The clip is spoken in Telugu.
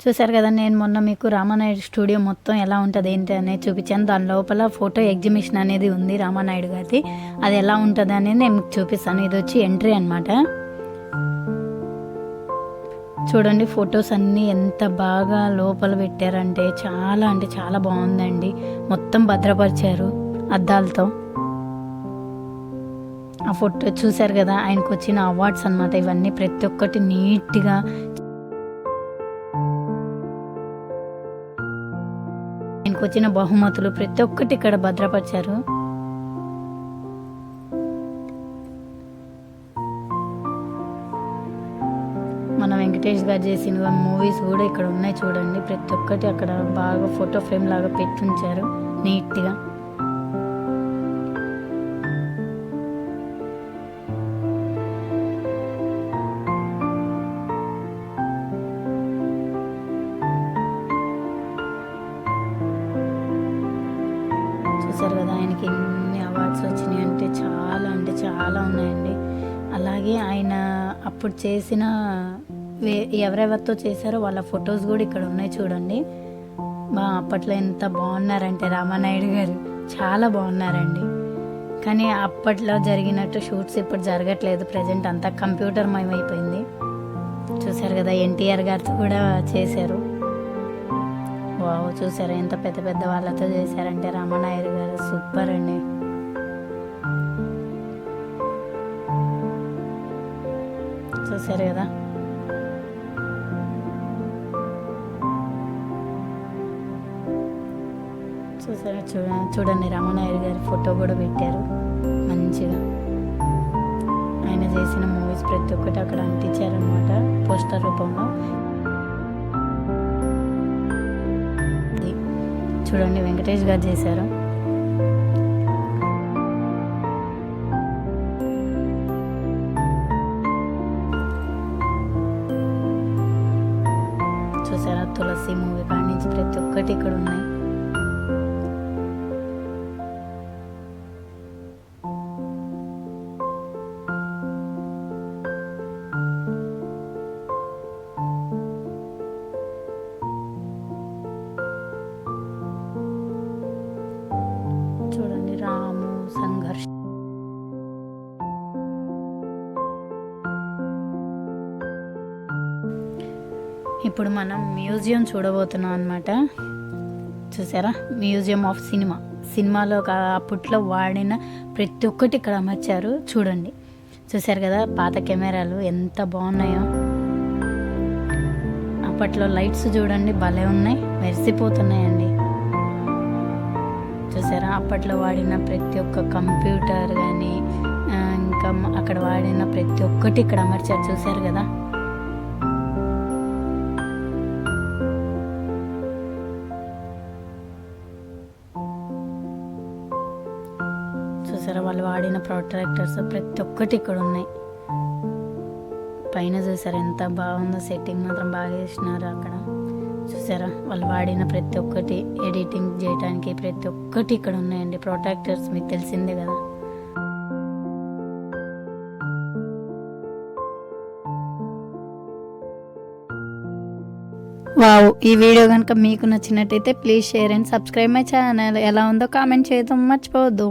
చూసారు కదా, నేను మొన్న మీకు రామానాయుడు స్టూడియో మొత్తం ఎలా ఉంటుంది ఏంటి అనేది చూపించాను. దాని లోపల ఫోటో ఎగ్జిబిషన్ అనేది ఉంది రామానాయుడు గారిది. అది ఎలా ఉంటుంది అనేది నేను మీకు చూపిస్తాను. ఇది వచ్చి ఎంట్రీ అనమాట. చూడండి ఫొటోస్ అన్నీ ఎంత బాగా లోపల పెట్టారంటే చాలా బాగుందండి. మొత్తం భద్రపరిచారు అద్దాలతో. ఆ ఫోటో చూసారు కదా, ఆయనకు వచ్చిన అవార్డ్స్ అనమాట ఇవన్నీ. ప్రతి ఒక్కటి నీట్గా ఆయనకు వచ్చిన బహుమతులు ప్రతి ఒక్కటి ఇక్కడ భద్రపరిచారు. మన వెంకటేష్ గారు చేసిన మూవీస్ కూడా ఇక్కడ ఉన్నాయి చూడండి. ప్రతి ఒక్కటి అక్కడ బాగా ఫోటో ఫ్రేమ్ లాగా పెట్టి ఉంచారు నీట్గా. చూసారు కదా, ఆయనకి ఎన్ని అవార్డ్స్ వచ్చినాయి అంటే చాలా ఉన్నాయండి. అలాగే ఆయన అప్పుడు చేసిన ఎవరెవరితో చేశారో వాళ్ళ ఫొటోస్ కూడా ఇక్కడ ఉన్నాయి చూడండి. అప్పట్లో ఎంత బాగున్నారంటే రామానాయుడు గారు చాలా బాగున్నారండి. కానీ అప్పట్లో జరిగినట్టు షూట్స్ ఇప్పుడు జరగట్లేదు. ప్రజెంట్ అంతా కంప్యూటర్ మయమైపోయింది. చూసారు కదా, ఎన్టీఆర్ గారితో కూడా చేశారు. వావ్, చూసారా ఎంత పెద్ద వాళ్ళతో చేశారంటే రామానాయుడు గారు సూపర్ అండి. చూసారు కదా, చూడండి రామానాయుడు గారి ఫోటో కూడా పెట్టారు మంచిగా. ఆయన చేసిన మూవీస్ ప్రతి ఒక్కటి అక్కడ అంటించారనమాట పోస్టర్ రూపంలో. చూడండి వెంకటేష్ గారు చేశారు. చూసారా, తులసి మూవీ కాడి నుంచి ప్రతి ఒక్కటి ఇక్కడ ఉన్నాయి. చూడండి రాము సంఘర్ష్. ఇప్పుడు మనం మ్యూజియం చూడబోతున్నాం అనమాట. చూసారా, మ్యూజియం ఆఫ్ సినిమాలో అప్పట్లో వాడిన ప్రతి ఒక్కటి ఇక్కడ అమర్చారు చూడండి. చూసారు కదా, పాత కెమెరాలు ఎంత బాగున్నాయో. అప్పట్లో లైట్స్ చూడండి భలే ఉన్నాయి, మెరిసిపోతున్నాయండి. చూసారా, అప్పట్లో వాడిన ప్రతి ఒక్క కంప్యూటర్ కానీ ఇంకా అక్కడ వాడిన ప్రతి ఒక్కటి ఇక్కడ అమర్చారు. చూసారు కదా, చూసారా వాళ్ళు వాడిన ప్రొట్రాక్టర్స్ ప్రతి ఒక్కటి ఇక్కడ ఉన్నాయి. పైన చూసారా ఎంత బాగుందో, సెట్టింగ్ మాత్రం బాగా చేసినారు అక్కడ. చూసారా వాళ్ళు వాడిన ప్రతి ఒక్కటి ఎడిటింగ్ చేయడానికి ప్రతి ఒక్కటి ఇక్కడ ఉన్నాయండి. ప్రొట్రాక్టర్స్ మీకు తెలిసిందే కదా. వావ్, ఈ వీడియో కనుక మీకు నచ్చినట్టయితే please share and subscribe my channel. ఎలా ఉందో కామెంట్ చేయడం మర్చిపోవద్దు.